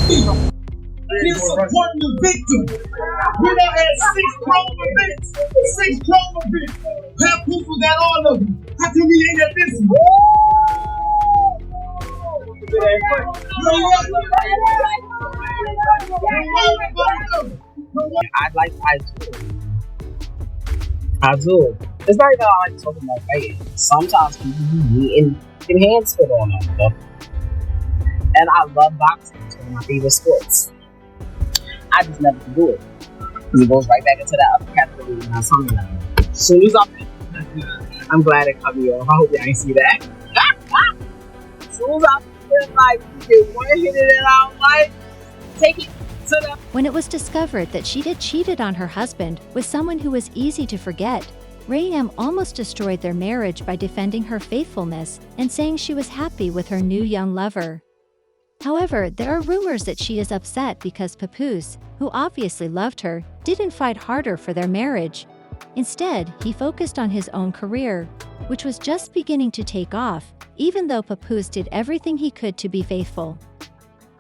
He's supporting the victim. We done had 6 grown events. 6 grown events. Papoose was at all of them. How come he ain't at this one? I do. It's not even I like talking about fighting. Sometimes people be meeting get hands put on them. And I love boxing. It's one of my favorite sports. I just never can do it. Because it goes right back into that other category when I saw that. As soon as I'm glad it cut me off. I hope y'all ain't see that. As soon as I feel like you get one hit in it out, like, take it to the... When it was discovered that she had cheated on her husband with someone who was easy to forget, Remy Ma almost destroyed their marriage by defending her faithfulness and saying she was happy with her new young lover. However, there are rumors that she is upset because Papoose, who obviously loved her, didn't fight harder for their marriage. Instead, he focused on his own career, which was just beginning to take off, even though Papoose did everything he could to be faithful.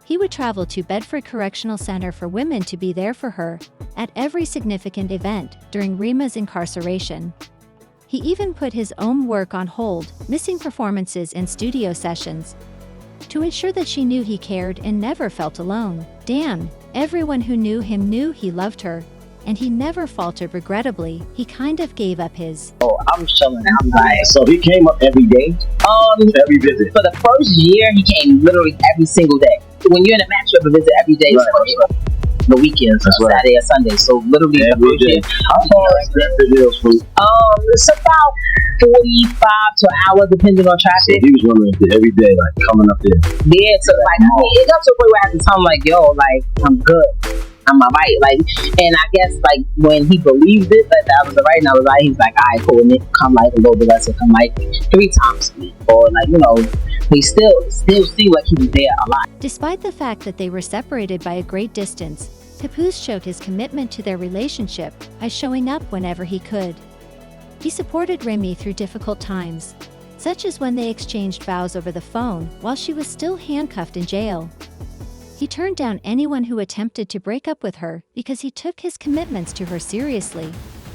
He would travel to Bedford Correctional Center for women to be there for her at every significant event during Rema's incarceration. He even put his own work on hold, missing performances and studio sessions, to ensure that she knew he cared and never felt alone. Damn, everyone who knew him knew he loved her, and he never faltered. Regrettably, he kind of gave up his... Oh, I'm chilling. I'm like... So he came up every day? Every visit? For the first year, he came literally every single day. When you're in a match, you have to visit every day. Right. So the weekends, Saturday or Sunday. So literally every day. How far is that deals from? It's about 45 to an hour, depending on traffic. So he was running every day, like coming up there. Yeah, so like it got to a point where I had to tell him like, yo, like I'm good, I'm alright. Like, and I guess like when he believed it, that I was alright, and I was like, he's like, alright, cool, and it come like a little bit less, it come like 3 times a week, or like he still seemed like he was there a lot. Despite the fact that they were separated by a great distance, Papoose showed his commitment to their relationship by showing up whenever he could. He supported Remy through difficult times, such as when they exchanged vows over the phone while she was still handcuffed in jail. He turned down anyone who attempted to break up with her because he took his commitments to her seriously,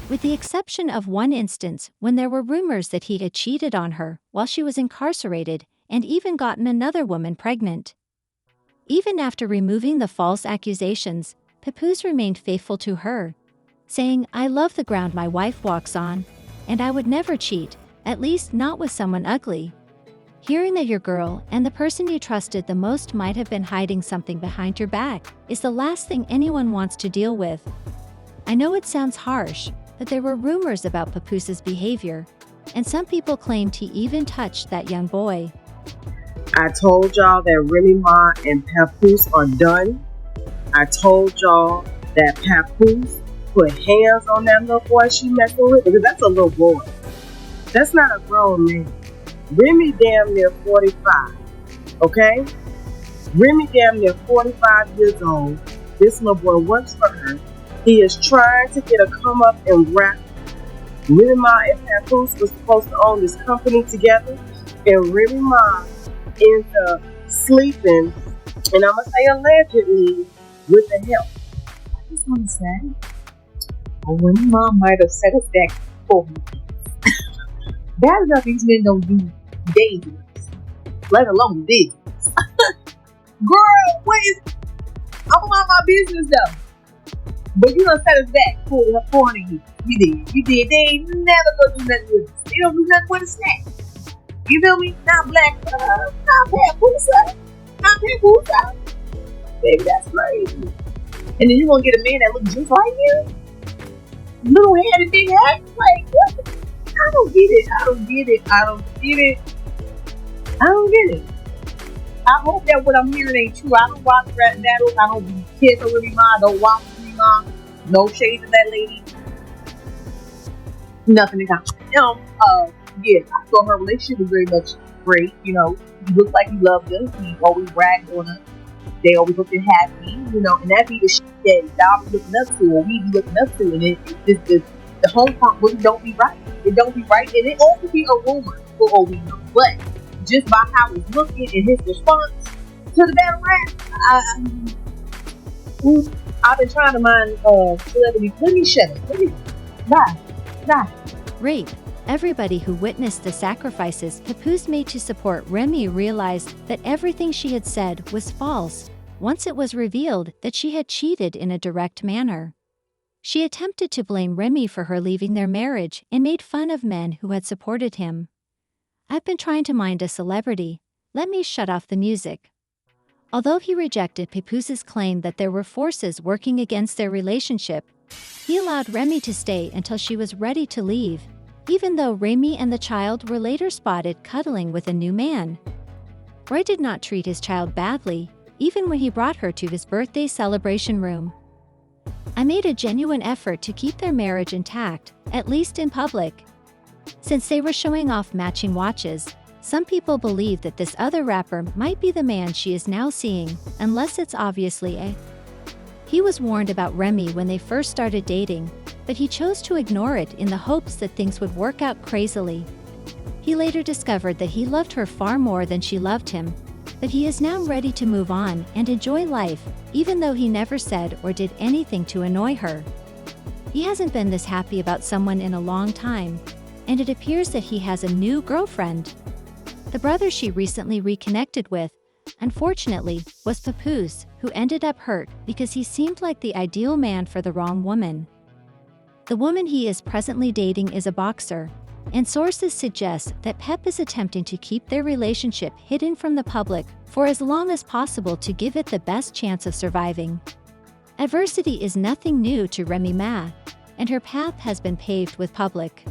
with the exception of one instance when there were rumors that he had cheated on her while she was incarcerated and even gotten another woman pregnant. Even after removing the false accusations, Papoose remained faithful to her, saying, "I love the ground my wife walks on, and I would never cheat, at least not with someone ugly." Hearing that your girl and the person you trusted the most might have been hiding something behind your back is the last thing anyone wants to deal with. I know it sounds harsh, but there were rumors about Papoose's behavior, and some people claimed he even touched that young boy. I told y'all that Remy Ma and Papoose are done. I told y'all that Papoose put hands on that little boy she messing with, because that's a little boy. That's not a grown man. Remy damn near 45, okay? Remy damn near 45 years old. This little boy works for her. He is trying to get a come up and rap. Remy Ma and Papoose were supposed to own this company together, and Remy Ma ends up sleeping, and I'm going to say allegedly, with the help. I just want to say, Remy Ma might have set us back for me. Bad enough these men don't do dangerous, let alone business. Girl, what is... I'm about my business though. But you done set us back for you. You did. They ain't never gonna do nothing with us. They don't do nothing with a snack. You feel me? Not black, not Papoose, not Papoose. Baby, that's crazy. And then you gonna get a man that looks just like you? Little head and big ass? Like, what? I don't get it. I hope that what I'm hearing ain't true. I don't watch rap battles. I don't care for Remy Ma. I don't watch Remy Ma. No shade to that lady. Nothing in common. Yeah, I thought her relationship was very much great. He looked like he loved us. He always bragged on us. They always looked happy, and that be the shit that y'all be looking up to, or we be looking up to, and the home front really don't be right. It don't be right, and it only be a rumor for all we know. But just by how it's looking and his response to the battle rap, I've been trying to mind celebrities. Let me shut it. Let me bye. Rape. Everybody who witnessed the sacrifices Papoose made to support Remy realized that everything she had said was false once it was revealed that she had cheated in a direct manner. She attempted to blame Remy for her leaving their marriage and made fun of men who had supported him. I've been trying to mind a celebrity. Let me shut off the music. Although he rejected Papoose's claim that there were forces working against their relationship, he allowed Remy to stay until she was ready to leave, even though Remy and the child were later spotted cuddling with a new man. Roy did not treat his child badly, even when he brought her to his birthday celebration room. I made a genuine effort to keep their marriage intact, at least in public. Since they were showing off matching watches, some people believe that this other rapper might be the man she is now seeing, unless it's obviously a. He was warned about Remy when they first started dating, but he chose to ignore it in the hopes that things would work out crazily. He later discovered that he loved her far more than she loved him, but he is now ready to move on and enjoy life, even though he never said or did anything to annoy her. He hasn't been this happy about someone in a long time, and it appears that he has a new girlfriend. The brother she recently reconnected with, unfortunately, was Papoose, who ended up hurt because he seemed like the ideal man for the wrong woman. The woman he is presently dating is a boxer, and sources suggest that Pep is attempting to keep their relationship hidden from the public for as long as possible to give it the best chance of surviving. Adversity is nothing new to Remy Ma, and her path has been paved with public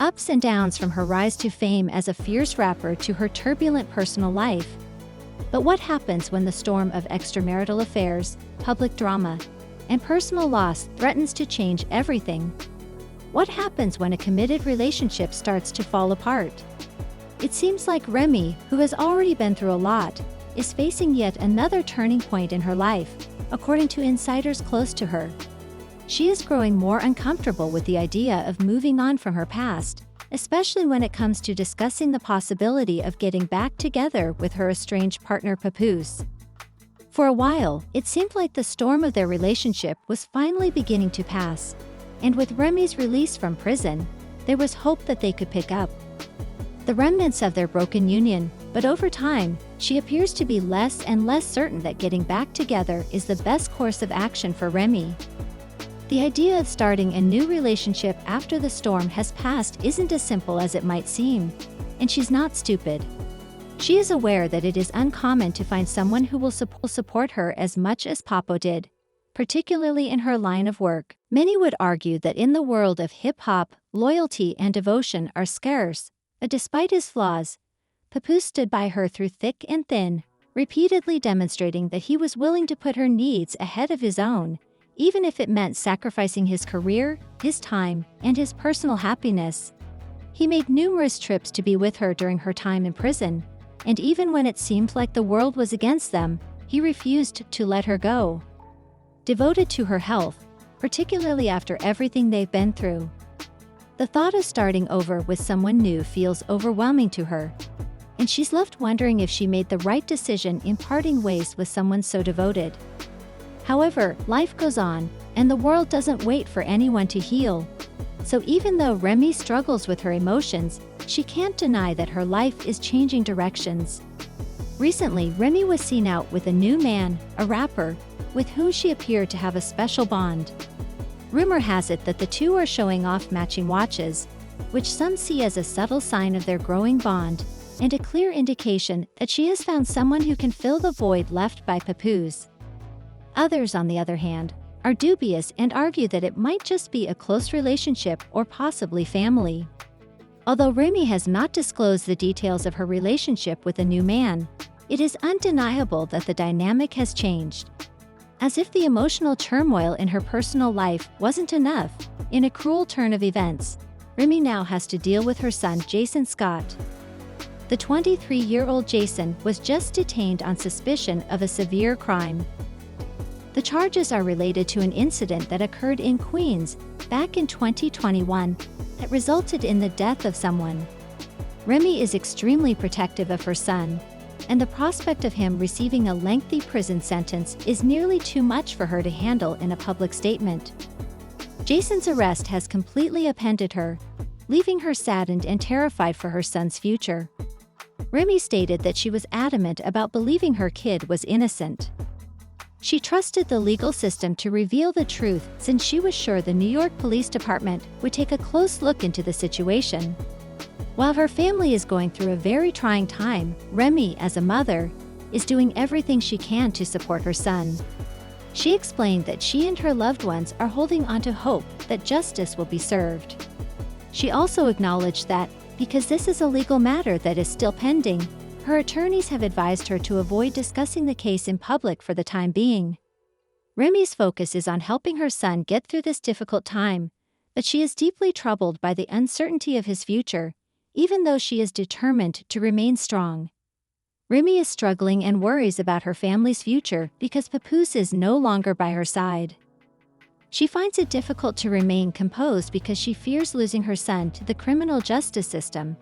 ups and downs, from her rise to fame as a fierce rapper to her turbulent personal life. But what happens when the storm of extramarital affairs, public drama, and personal loss threatens to change everything? What happens when a committed relationship starts to fall apart? It seems like Remy, who has already been through a lot, is facing yet another turning point in her life, according to insiders close to her. She is growing more uncomfortable with the idea of moving on from her past, especially when it comes to discussing the possibility of getting back together with her estranged partner Papoose. For a while, it seemed like the storm of their relationship was finally beginning to pass, and with Remy's release from prison, there was hope that they could pick up the remnants of their broken union, but over time, she appears to be less and less certain that getting back together is the best course of action for Remy. The idea of starting a new relationship after the storm has passed isn't as simple as it might seem, and she's not stupid. She is aware that it is uncommon to find someone who will support her as much as Papo did, particularly in her line of work. Many would argue that in the world of hip-hop, loyalty and devotion are scarce, but despite his flaws, Papoose stood by her through thick and thin, repeatedly demonstrating that he was willing to put her needs ahead of his own, even if it meant sacrificing his career, his time, and his personal happiness. He made numerous trips to be with her during her time in prison, and even when it seemed like the world was against them, he refused to let her go. Devoted to her health, particularly after everything they've been through. The thought of starting over with someone new feels overwhelming to her, and she's left wondering if she made the right decision in parting ways with someone so devoted. However, life goes on, and the world doesn't wait for anyone to heal. So even though Remy struggles with her emotions, she can't deny that her life is changing directions. Recently, Remy was seen out with a new man, a rapper, with whom she appeared to have a special bond. Rumor has it that the two are showing off matching watches, which some see as a subtle sign of their growing bond, and a clear indication that she has found someone who can fill the void left by Papoose. Others, on the other hand, are dubious and argue that it might just be a close relationship or possibly family. Although Remy has not disclosed the details of her relationship with a new man, it is undeniable that the dynamic has changed. As if the emotional turmoil in her personal life wasn't enough, in a cruel turn of events, Remy now has to deal with her son Jason Scott. The 23-year-old Jason was just detained on suspicion of a severe crime. The charges are related to an incident that occurred in Queens back in 2021 that resulted in the death of someone. Remy is extremely protective of her son, and the prospect of him receiving a lengthy prison sentence is nearly too much for her to handle in a public statement. Jason's arrest has completely upended her, leaving her saddened and terrified for her son's future. Remy stated that she was adamant about believing her kid was innocent. She trusted the legal system to reveal the truth since she was sure the New York Police Department would take a close look into the situation. While her family is going through a very trying time, Remy, as a mother, is doing everything she can to support her son. She explained that she and her loved ones are holding on to hope that justice will be served. She also acknowledged that, because this is a legal matter that is still pending, her attorneys have advised her to avoid discussing the case in public for the time being. Remy's focus is on helping her son get through this difficult time, but she is deeply troubled by the uncertainty of his future, even though she is determined to remain strong. Remy is struggling and worries about her family's future because Papoose is no longer by her side. She finds it difficult to remain composed because she fears losing her son to the criminal justice system,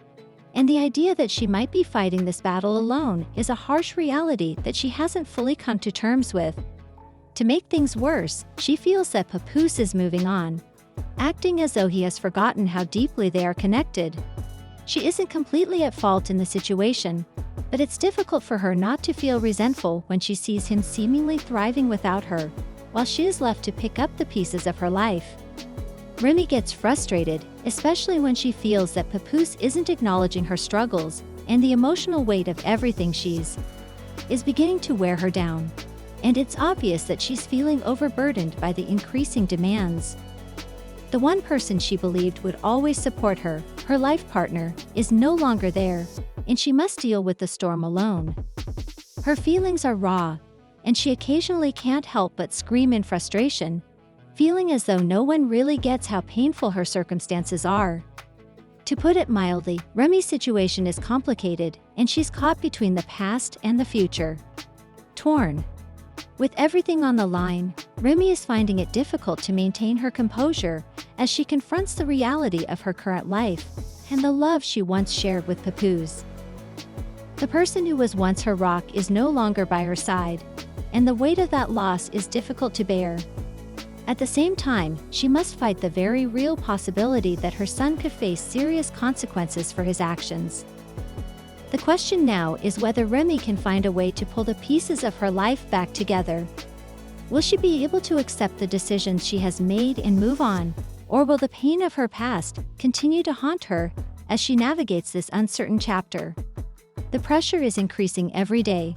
and the idea that she might be fighting this battle alone is a harsh reality that she hasn't fully come to terms with. To make things worse, she feels that Papoose is moving on, acting as though he has forgotten how deeply they are connected. She isn't completely at fault in the situation, but it's difficult for her not to feel resentful when she sees him seemingly thriving without her, while she is left to pick up the pieces of her life. Remy gets frustrated, especially when she feels that Papoose isn't acknowledging her struggles, and the emotional weight of everything is beginning to wear her down. And it's obvious that she's feeling overburdened by the increasing demands. The one person she believed would always support her, her life partner, is no longer there, and she must deal with the storm alone. Her feelings are raw, and she occasionally can't help but scream in frustration, feeling as though no one really gets how painful her circumstances are. To put it mildly, Remy's situation is complicated, and she's caught between the past and the future. Torn. With everything on the line, Remy is finding it difficult to maintain her composure as she confronts the reality of her current life and the love she once shared with Papoose. The person who was once her rock is no longer by her side, and the weight of that loss is difficult to bear. At the same time, she must fight the very real possibility that her son could face serious consequences for his actions. The question now is whether Remy can find a way to pull the pieces of her life back together. Will she be able to accept the decisions she has made and move on, or will the pain of her past continue to haunt her as she navigates this uncertain chapter? The pressure is increasing every day.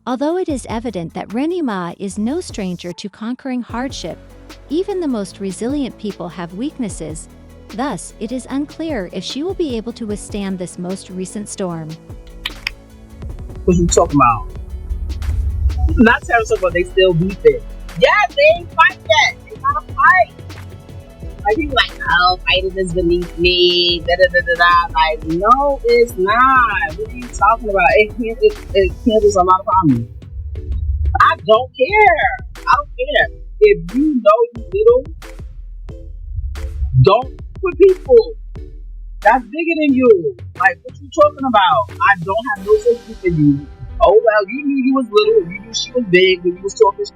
Although it is evident that Remy Ma is no stranger to conquering hardship, even the most resilient people have weaknesses. Thus, it is unclear if she will be able to withstand this most recent storm. What you talking about? Not telling someone they still beefing. Yeah, they ain't fight yet. They gotta fight. Like people like, oh, fighting is beneath me. Da da da da da. Like, no, it's not. What are you talking about? It handles a lot of problems. I don't care. I don't care. If you know you little, don't put people that's bigger than you. Like, what you talking about? I don't have no sympathy for you. Oh well, you knew you was little, you knew she was big when you was talking.